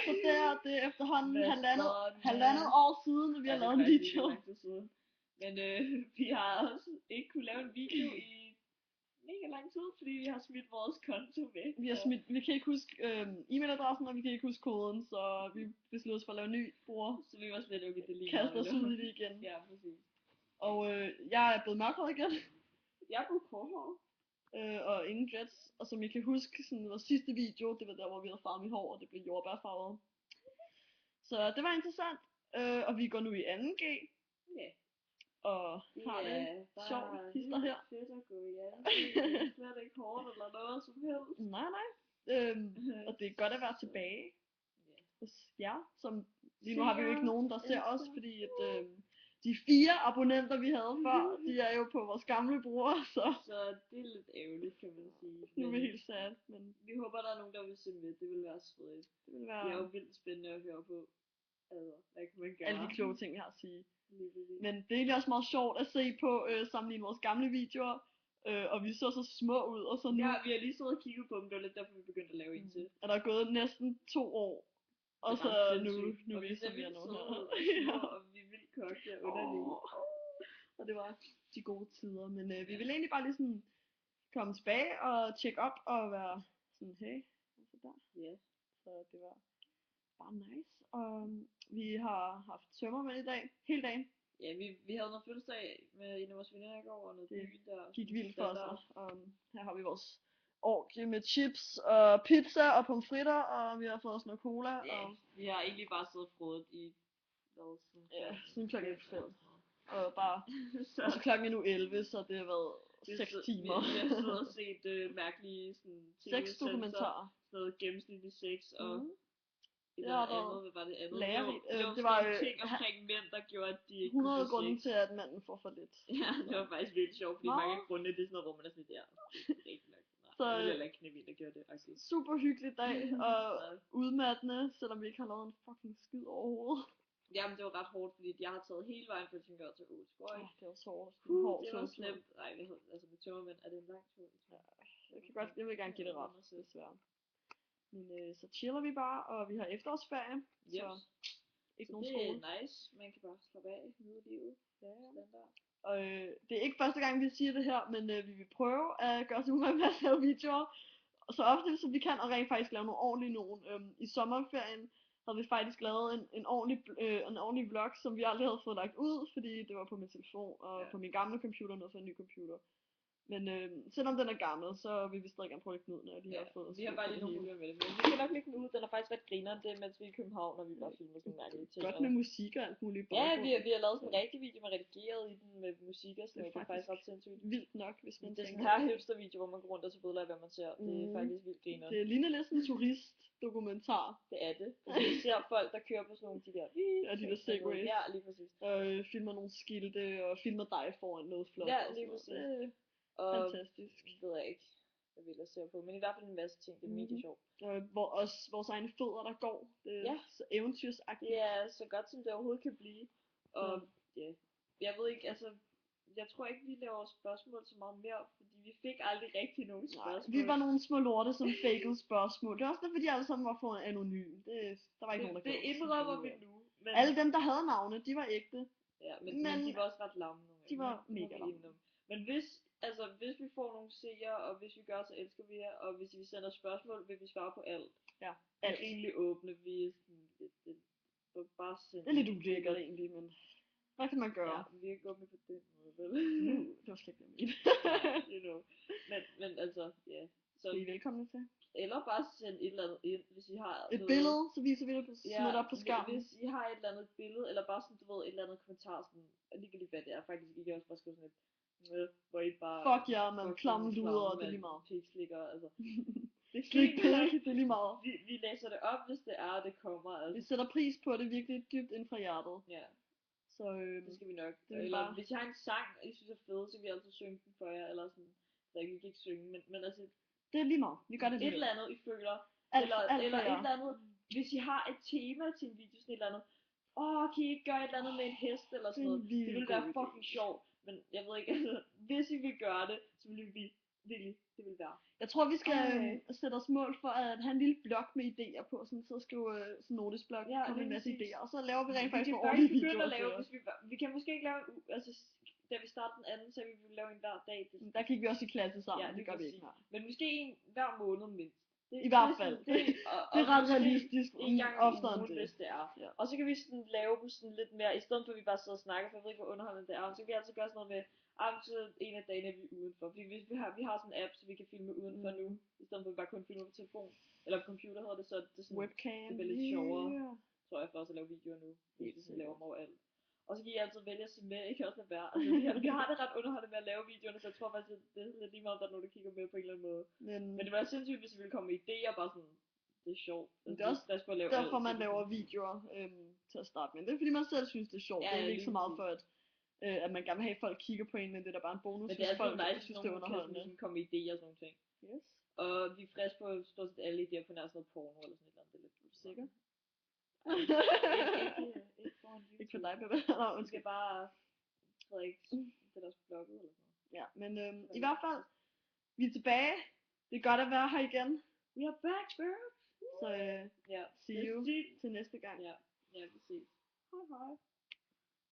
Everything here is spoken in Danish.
så det er efterhånden Hvad halvandet år siden, at vi har lavet en video. Lang tid siden. Men vi har også ikke kunne lave en video i mega lang tid, fordi vi har smidt vores konto væk. Vi kan ikke huske e-mailadressen, og vi kan ikke huske koden, så vi besluttede os for at lave en ny bruger. Så vi var slet okay, det lige kaste os ud i det igen. Ja, præcis. Og jeg er blevet mørkhåret igen. Jeg er blevet korthåret. Og ingen dreads. Og som I kan huske, sådan vores sidste video, det var der, hvor vi havde farvet mit hår, og det blev jordbærfarvet. Så det var interessant. Og vi går nu i 2G. Ja. Og har det sjovt hister her. Fedt at gå i 2G. Det er slet ikke hårdt eller noget som helst. Nej. Og det er godt at være tilbage hos jer. Som lige nu har vi jo ikke nogen, der ser os, fordi at de 4 abonnenter, vi havde før, de er jo på vores gamle bruger, så det er lidt ærgerligt, kan man sige. Nu er vi helt sad, men vi håber, der er nogen, der vil se med. Det vil være svedigt. Det er jo vildt spændende at høre på. Altså, hvad kan man gøre? Alle de kloge ting, vi har at sige. Men det er egentlig også meget sjovt at se på sammenligne vores gamle videoer. Og vi så små ud, og så nu... Ja, vi har lige siddet og kigget på dem, det var lidt derfor, vi begyndte at lave en til. Og der er gået næsten 2 år. Og så nu viser vi jer noget her. Og vi er vildt kogte og underlige. Og det var de gode tider. Men vi vil egentlig bare lige sådan komme tilbage og tjekke op og være sådan, hey, altså der. Ja. Så det var bare nice. Og vi har haft tømmermænd i dag, hele dagen. Ja, vi havde noget fødselsdag med en af vores veninder i går, og noget byen der. Gik vildt for os. Og her har vi vores orgie med chips og pizza og pomfritter, og vi har fået os noget cola. Ja, og vi har egentlig bare siddet frodet i siden klokken 5. Og bare, og så klokken er nu 11, så det har været 6 timer. Vi har siddet og set mærkelige sådan 6 dokumentarer. Sådan noget gennemsnitligt 6 og det var andet, hvad var det andet? Lærerigt. Det var ting omkring mænd, der gjorde, at de ikke 100 grunde til, at manden får for lidt. Ja, det var faktisk virkelig sjovt, fordi mange grunde, det er sådan noget, hvor man er sådan lidt der. Rigtig nok. Så det er ikke knævin, der gjorde det. Okay. Super hyggelig dag, og udmattende, selvom vi ikke har lavet en fucking skid overhovedet. Jamen, det var ret hårdt, fordi jeg har taget hele vejen fra Helsingør til Ålsgård. Det var så hårdt. Det var slemt. Nej, altså med tømmermænd er det en lang tur. Jeg vil gerne give det ret, desværre. Men så chiller vi bare, og vi har efterårsferie. Så ikke nogen skole. Det er nice. Man kan bare slappe af, nyde livet. Standard. Og det er ikke første gang, vi siger det her, men vi vil prøve at gøre os umage med at lave videoer. Så ofte som vi kan, og rent faktisk lave nogle ordentlige nogen. I sommerferien havde vi faktisk lavet en ordentlig vlog, som vi aldrig havde fået lagt ud, fordi det var på min telefon og på min gamle computer, noget for en ny computer. Men selvom den er gammel, så vil vi stadig gerne prøve at lægge den ud, når de har fået. Vi har bare lige nogle muligheder med det, men vi kan nok lægge den ud. Den er faktisk ret grineren, det mens vi er i København, når vi bare filmer sådan mærkelige ting. Godt med musik og alt muligt. Ja, vi har lavet sådan en rigtig video med redigeret i den med musik og sådan noget. Det er faktisk ret sindssygt. Vildt nok, hvis man det er sådan her hipster video, hvor man går rundt og så ved hvad man ser. Det er faktisk vildt grineren. Det ligner lidt sådan en turistdokumentar. Det er det. Vi ser folk, der kører på sådan nogle de der segways. Ja, lige præcis. Og filmer nogle skilte og filmer dig foran noget flot. Ja, lige præcis. Fantastisk. Det ved jeg ikke, hvad vi ellers ser på, men i hvert fald en masse ting, det er mega sjovt. Også vores egne fødder, der går, det er så eventyrsagtigt. Det er så godt, som det overhovedet kan blive, og jeg ved ikke, altså, jeg tror ikke, vi laver spørgsmål så meget mere, fordi vi fik aldrig rigtig nogen spørgsmål. Vi var nogle små lorte, som fakede spørgsmål. Det var også derfor, de alle sammen var for anonym. Der var ikke nogen, der det indrømmer vi nu. Men alle dem, der havde navne, de var ægte. Ja, men de var også ret lamme nogle. De var mega lamme. Men hvis vi får nogle seere, og hvis vi gør, så elsker vi jer, og hvis vi sender spørgsmål, vil vi svare på alt. Ja, alt. Vi er rimelig åbne, vi er sådan lidt, bare det er lidt ulækkert egentlig, men hvad kan man gøre? Ja, vi er ikke åbne på den måde, vel? Det var slet ikke you know. Men altså, ja. Så I er velkomne til. Eller bare send et eller andet ind, hvis I har et billede, så viser vi det på, smidt op på skærmen. Hvis I har et eller andet billede, eller bare sådan, du ved, et eller andet kommentar, sådan, ligegyldigt hvad det er, faktisk ikke også bare skrive sådan et, hvor I bare... Fuck ja, man, klamme luder, det er lige meget. Pikslikker, altså. Det er lige meget. Vi læser det op, hvis det er, det kommer, altså. Vi sætter pris på det virkelig dybt ind fra hjertet. Ja. Så det skal vi nok. Eller hvis I har en sang, I synes er fed, så kan vi altid synge den for jer, eller sådan. Så jeg kan ikke synge, men altså... Det er lige meget. Vi gør det lige. Et eller andet, I føler. Alt eller et eller andet. Hvis I har et tema til en video, sådan et eller andet. Kan I ikke gøre et eller andet med en hest, eller sådan noget. Det ville være fucking sjovt. Men jeg ved ikke, altså, hvis I vil gøre det, så vil vi Virkelig, det vil være. Jeg tror, vi skal Ej. sætte os mål for at have en lille blog med idéer på, sådan så skrive sådan en notesblok, Ja, komme med en lige masse præcis. idéer, og så laver vi rent Vi faktisk kan nogle faktisk ordentlige begynde videoer at lave, til. hvis vi kan måske ikke lave en altså da vi startede den anden, så ville vi lave en hver dag. Der gik vi også i klasse sammen, Ja, det lige gør vi præcis. ikke her. Men måske en hver måned mindst. I hvert fald. Det, Det er ret realistisk, en gang oftere om end ugen, det. hvis det er. Ja. Og så kan vi sådan lave dem sådan lidt mere, i stedet for at vi bare sidder og snakker, for jeg ved ikke, hvor underholdende det er, så kan vi altid gøre sådan noget med, så en af dagene er vi udenfor. Fordi hvis vi har sådan en app, så vi kan filme udenfor nu, i stedet for at vi bare kun filmer på telefon, eller på computer hedder det, så det er sådan, Webcam. det bliver lidt sjovere, tror jeg, for os at lave videoer nu, Helt hvis vi laver sikkert. dem overalt. Og så kan I altid vælge at se med, ikke også lade være. Altså, vi har det ret underholdende med at lave videoerne, så jeg tror faktisk, at det er lidt lige meget, om der er nogen, der kigger med på en eller anden måde. Men det var sindssygt, hvis vi ville komme med idéer, bare sådan, det er sjovt. Men det er også at lave derfor, alt, man laver videoer til at starte med. Det er fordi, man selv synes, det er sjovt. Ja, Det er ja, ikke så lige meget præcis. for, at man gerne vil have, at folk kigger på en, men det er da bare en bonus, Men det er hvis folk altid nice, synes, hvis det er nogen kan underholdende. sådan komme med idéer og sådan nogle ting. Yes. Og vi er friske på stort set alle idéer på nær sådan noget porno eller sådan et eller andet. Det er lidt Sikker? ikke foran YouTube. Ikke for dig, Peppe. Nå, Vi skal bare Frederik sætte os på blogget eller sådan noget. Ja, men i hvert fald, vi er tilbage. Det er godt at være her igen. We are back, girls! Så Ja, see you til næste gang. Ja, vi ses. Hej hej.